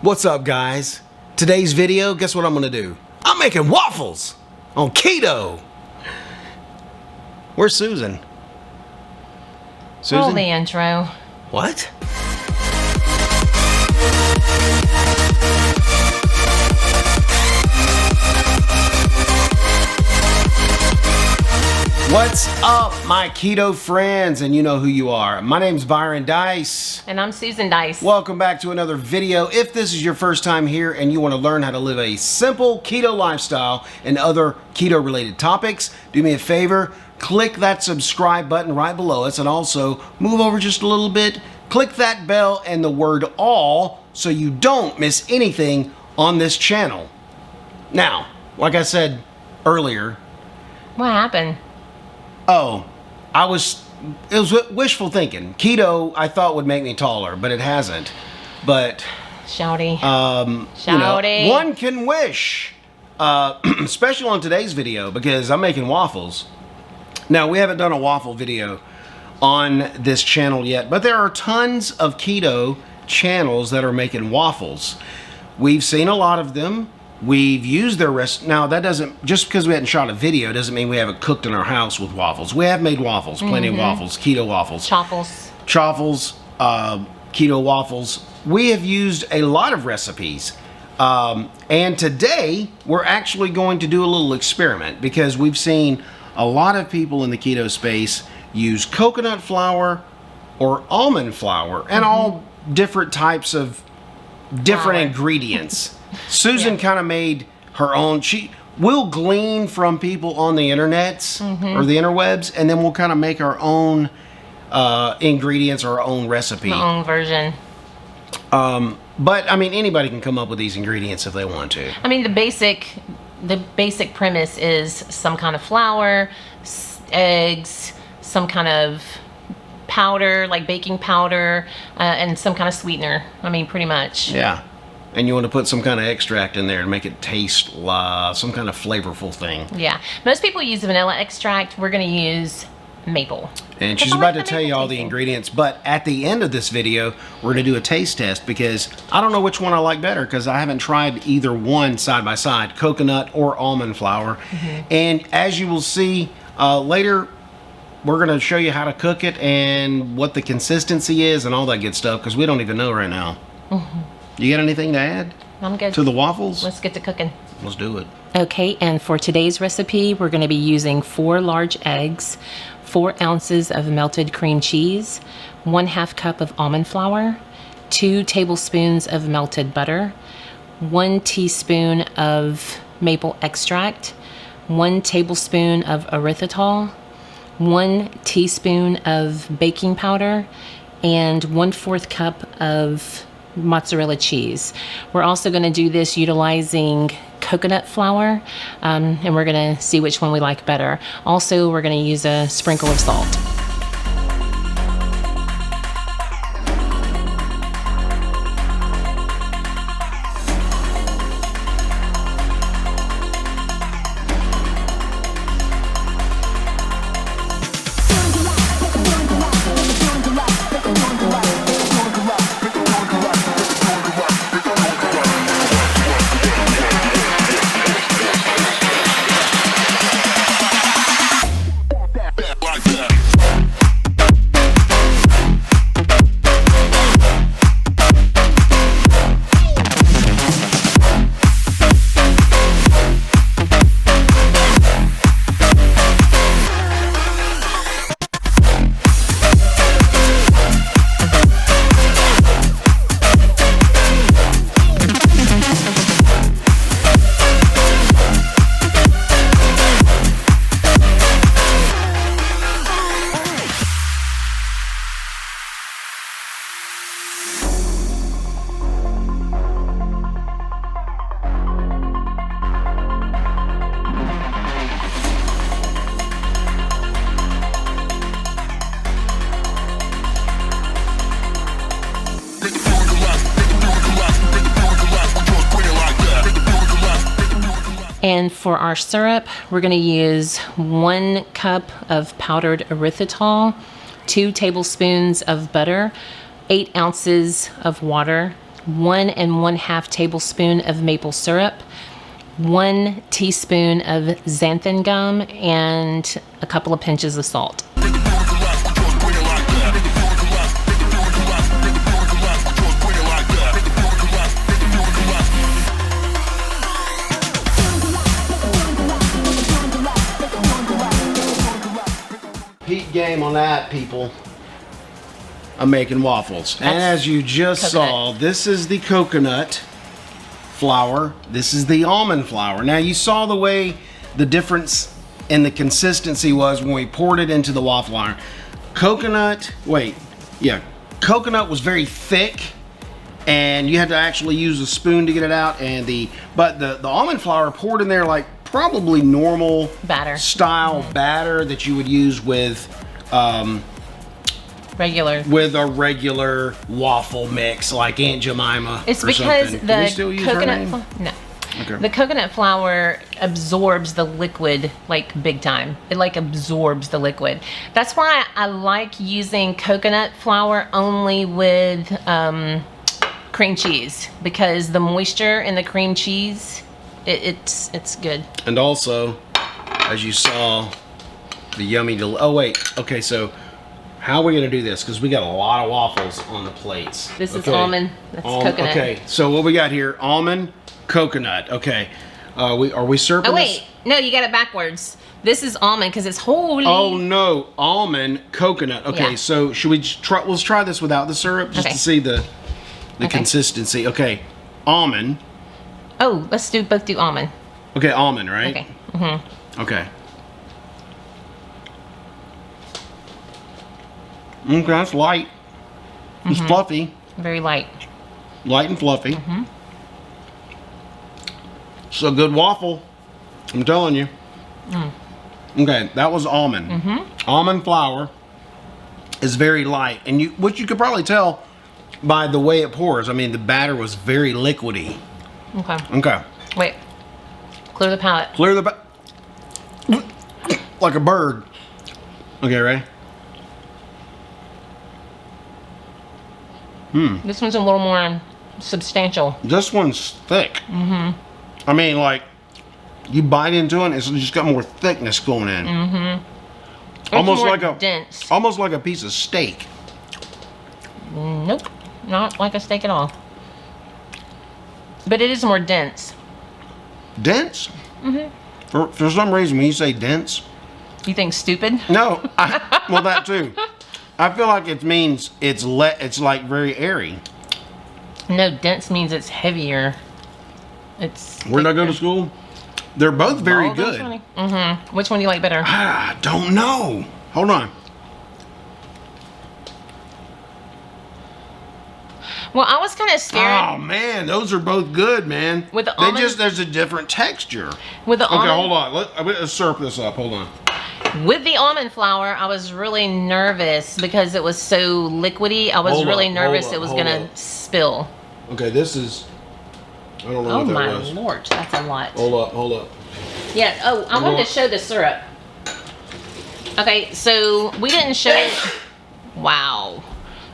What's up, guys? Today's video, guess what I'm gonna do? I'm making waffles on keto. Where's Susan? Susan? Roll the intro. What? What's up, my keto friends? And you know who you are. My name's Byron Dice. And I'm Susan Dice. Welcome back to another video. If this is your first time here and you want to learn how to live a simple keto lifestyle and other keto related topics, do me a favor, click that subscribe button right below us, and also move over just a little bit, click that bell and the word all so you don't miss anything on this channel. Now, like I said earlier, What happened? it was wishful thinking. Keto I thought would make me taller, but it hasn't. But Shouty. Shouty. One can wish, especially on today's video because I'm making waffles. Now, we haven't done a waffle video on this channel yet, but there are tons of keto channels that are making waffles. We've seen a lot of them. We've used their recipe. Now, that doesn't, just because we hadn't shot a video doesn't mean we haven't cooked in our house with waffles. We have made waffles, plenty of waffles, keto waffles. Chaffles, keto waffles. We have used a lot of recipes. And today, we're actually going to do a little experiment because we've seen a lot of people in the keto space use coconut flour or almond flour and all different types of different ingredients. Susan kind of made her own. We'll glean from people on the internets or the interwebs, and then we'll kind of make our own ingredients or our own recipe. My own version. But I mean, anybody can come up with these ingredients if they want to. I mean, the basic premise is some kind of flour, eggs, some kind of powder, like baking powder, and some kind of sweetener. I mean, pretty much. Yeah. And you want to put some kind of extract in there to make it taste some kind of flavorful thing. Yeah. Most people use vanilla extract. We're going to use maple. And she's about to tell you all the ingredients, but at the end of this video, we're going to do a taste test because I don't know which one I like better because I haven't tried either one side by side, coconut or almond flour. And as you will see later, we're going to show you how to cook it and what the consistency is and all that good stuff because we don't even know right now. You got anything to add? I'm good. To the waffles? Let's get to cooking. Let's do it. Okay, and for today's recipe, we're going to be using 4 large eggs, 4 ounces of melted cream cheese, 1/2 cup of almond flour, 2 tablespoons of melted butter, 1 teaspoon of maple extract, 1 tablespoon of erythritol, 1 teaspoon of baking powder, and 1/4 cup of mozzarella cheese. We're also going to do this utilizing coconut flour, and we're going to see which one we like better. Also, we're going to use a sprinkle of salt. And for our syrup, we're going to use 1 cup of powdered erythritol, 2 tablespoons of butter, 8 ounces of water, 1 1/2 tablespoon of maple syrup, 1 teaspoon of xanthan gum, and a couple of pinches of salt. Heat game on that, people. I'm making waffles. And as you just saw, this is the coconut flour. This is the almond flour. Now you saw the way the difference in the consistency was when we poured it into the waffle iron. Coconut was very thick, and you had to actually use a spoon to get it out. And the almond flour poured in there like probably normal batter style batter that you would use with a regular waffle mix, like Aunt Jemima. It's or because something. the coconut the coconut flour absorbs the liquid like big time. It like absorbs the liquid. That's why I like using coconut flour only with cream cheese, because the moisture in the cream cheese, it's good. And also, as you saw, the yummy okay, so how are we gonna do this? Because we got a lot of waffles on the plates. This is almond, that's coconut. Okay, so what we got here, almond, coconut, okay. Are we serving this? No, you got it backwards. This is almond because it's holy. Oh no, almond, coconut. Okay, so should we try, let's try this without the syrup just to see the consistency. Okay, almond. Oh, let's both do almond. Okay, almond, right? Okay. Mm-hmm. Okay. Okay, that's light. It's fluffy. Very light. Light and fluffy. It's a good waffle. I'm telling you. Okay, that was almond. Almond flour is very light, and which you could probably tell by the way it pours. I mean, the batter was very liquidy. Okay. Okay. Wait. Clear the palate. Clear the like a bird. Okay, ready? This one's a little more substantial. This one's thick. I mean, like, you bite into it, it's just got more thickness going in. Almost like dense. Almost like a piece of steak. Nope, not like a steak at all. But it is more dense. Dense? For some reason, when you say dense, you think stupid? No, well that too. I feel like it means it's like very airy. No, dense means it's heavier. It's. Where did I go to school? They're both very good. Which one do you like better? I don't know. Hold on. Well, I was kind of scared. Oh man, those are both good, man. With the almond, there's a different texture. With the almond, hold on. Let's syrup this up. Hold on. With the almond flour, I was really nervous because it was so liquidy. I was really nervous it was gonna spill. Okay, this is. I don't know what that was. Oh my lord, that's a lot. Hold up. Yeah. Oh, I wanted to show the syrup. Okay, so we didn't show. Wow.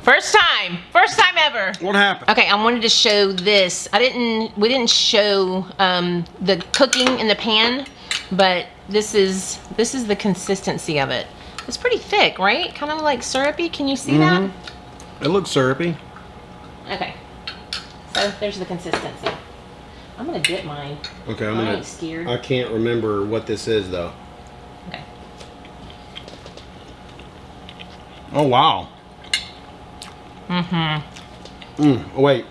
First time ever. What happened? Okay, I wanted to show this. We didn't show the cooking in the pan, but this is the consistency of it. It's pretty thick, right? Kind of like syrupy. Can you see that? It looks syrupy. Okay. So there's the consistency. I'm gonna dip mine. Okay, I ain't scared. I can't remember what this is though. Okay. Oh wow. Oh, wait.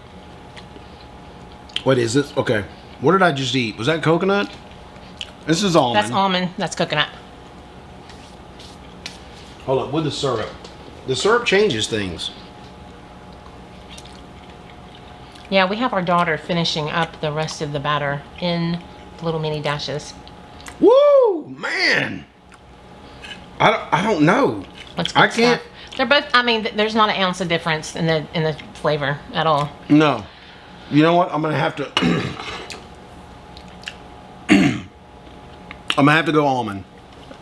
What is this? Okay. What did I just eat? Was that coconut? This is almond. That's almond. That's coconut. Hold up, with the syrup. The syrup changes things. Yeah, we have our daughter finishing up the rest of the batter in little mini dashes. Woo, man! I don't know. I can't. Stuff. They're both. I mean, there's not an ounce of difference in the flavor at all. No. You know what? I'm gonna have to. I'm gonna have to go almond.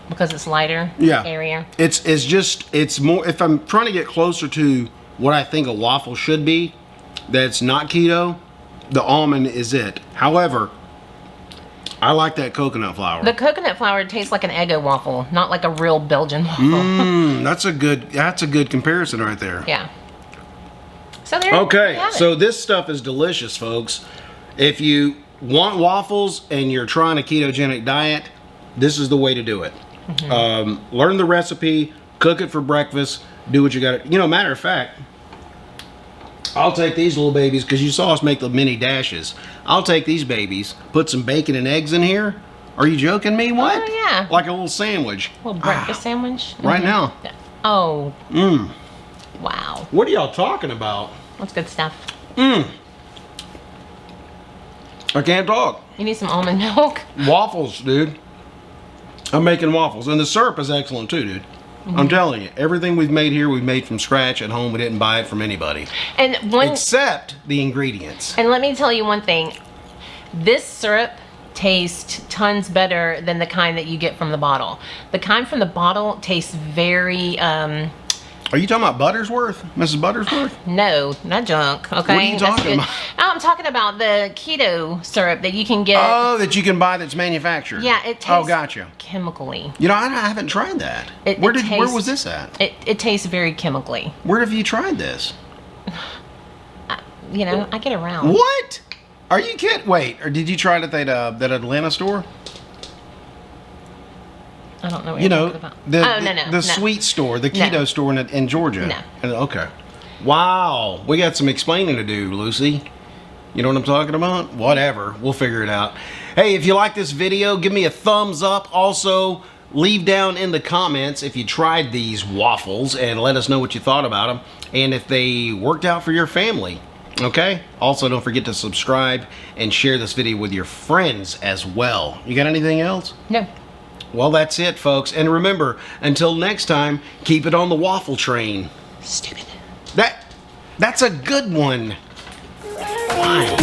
Because it's lighter. Yeah. Airier. It's more. If I'm trying to get closer to what I think a waffle should be, that's not keto, the almond is it. However, I like that coconut flour. The coconut flour tastes like an Eggo waffle, not like a real Belgian waffle. That's a good comparison right there. Yeah. So there. Okay, so this stuff is delicious, folks. If you want waffles and you're trying a ketogenic diet, this is the way to do it. Learn the recipe, cook it for breakfast, do what you got to. You know, matter of fact, I'll take these little babies, because you saw us make the mini dashes. I'll take these babies, put some bacon and eggs in here. Are you joking me? What? Oh, yeah. Like a little sandwich. A little breakfast sandwich? Right now. Oh. Wow. What are y'all talking about? That's good stuff. I can't talk. You need some almond milk? Waffles, dude. I'm making waffles. And the syrup is excellent too, dude. I'm telling you, everything we've made here, we've made from scratch at home. We didn't buy it from anybody. And except the ingredients. And let me tell you one thing. This syrup tastes tons better than the kind that you get from the bottle. The kind from the bottle tastes very... Are you talking about Buttersworth? Mrs. Buttersworth? No, not junk. Okay. What are you talking about? I'm talking about the keto syrup that you can get. Oh, that you can buy that's manufactured. Yeah, it tastes gotcha. chemically. You know, I haven't tried that. Where was this at? It tastes very chemically. Where have you tried this? You know, I get around. What? Are you kidding? Wait, or did you try it at that Atlanta store? I don't know what you're talking about. The sweet store, the keto store in Georgia. No. Okay. Wow. We got some explaining to do, Lucy. You know what I'm talking about? Whatever. We'll figure it out. Hey, if you like this video, give me a thumbs up. Also, leave down in the comments if you tried these waffles and let us know what you thought about them and if they worked out for your family. Okay? Also, don't forget to subscribe and share this video with your friends as well. You got anything else? No. Well, that's it, folks. And remember, until next time, keep it on the waffle train. Stupid. That's a good one. Why?